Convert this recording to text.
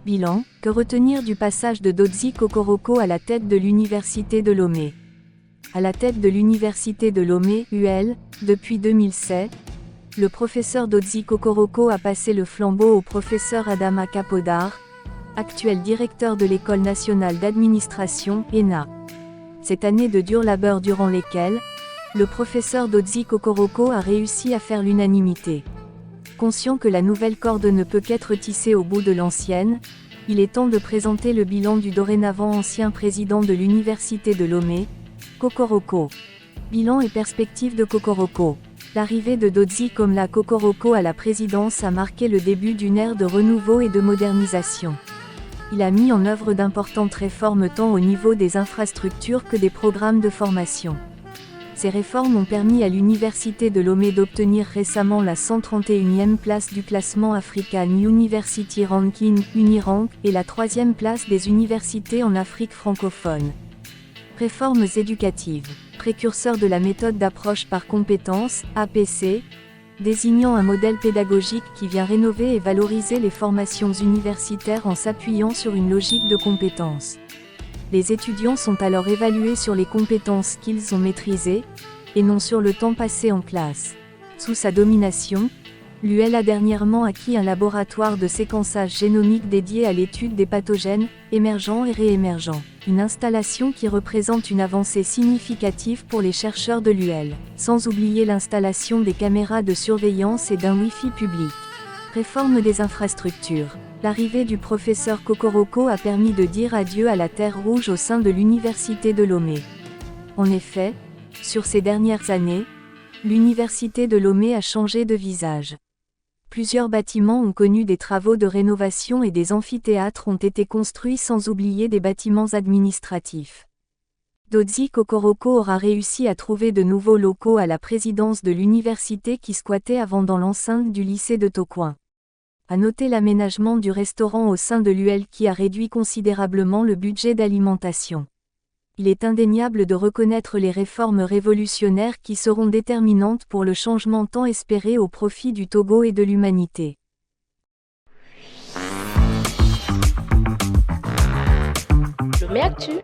Bilan, que retenir du passage de Dodzi Kokoroko à la tête de l'Université de Lomé? À la tête de l'Université de Lomé, UL, depuis 2007, le professeur Dodzi Kokoroko a passé le flambeau au professeur Adama Kapodar, actuel directeur de l'École nationale d'administration, ENA. Cette année de dur labeur durant lesquelles, le professeur Dodzi Kokoroko a réussi à faire l'unanimité. Conscient que la nouvelle corde ne peut qu'être tissée au bout de l'ancienne, il est temps de présenter le bilan du dorénavant ancien président de l'Université de Lomé, Kokoroko. Bilan et perspectives de Kokoroko. L'arrivée de Dodzi Kokoroko à la présidence a marqué le début d'une ère de renouveau et de modernisation. Il a mis en œuvre d'importantes réformes tant au niveau des infrastructures que des programmes de formation. Ces réformes ont permis à l'Université de Lomé d'obtenir récemment la 131e place du classement African University Ranking, Unirank, et la 3e place des universités en Afrique francophone. Réformes éducatives. Précurseur de la méthode d'approche par compétences, APC, désignant un modèle pédagogique qui vient rénover et valoriser les formations universitaires en s'appuyant sur une logique de compétences. Les étudiants sont alors évalués sur les compétences qu'ils ont maîtrisées, et non sur le temps passé en classe. Sous sa domination, l'UL a dernièrement acquis un laboratoire de séquençage génomique dédié à l'étude des pathogènes, émergents et réémergents. Une installation qui représente une avancée significative pour les chercheurs de l'UL. Sans oublier l'installation des caméras de surveillance et d'un Wi-Fi public. Réforme des infrastructures. L'arrivée du professeur Kokoroko a permis de dire adieu à la Terre Rouge au sein de l'Université de Lomé. En effet, sur ces dernières années, l'Université de Lomé a changé de visage. Plusieurs bâtiments ont connu des travaux de rénovation et des amphithéâtres ont été construits sans oublier des bâtiments administratifs. Dodzi Kokoroko aura réussi à trouver de nouveaux locaux à la présidence de l'université qui squattait avant dans l'enceinte du lycée de Tocoin. À noter l'aménagement du restaurant au sein de l'UL qui a réduit considérablement le budget d'alimentation. Il est indéniable de reconnaître les réformes révolutionnaires qui seront déterminantes pour le changement tant espéré au profit du Togo et de l'humanité. Lomé Actu.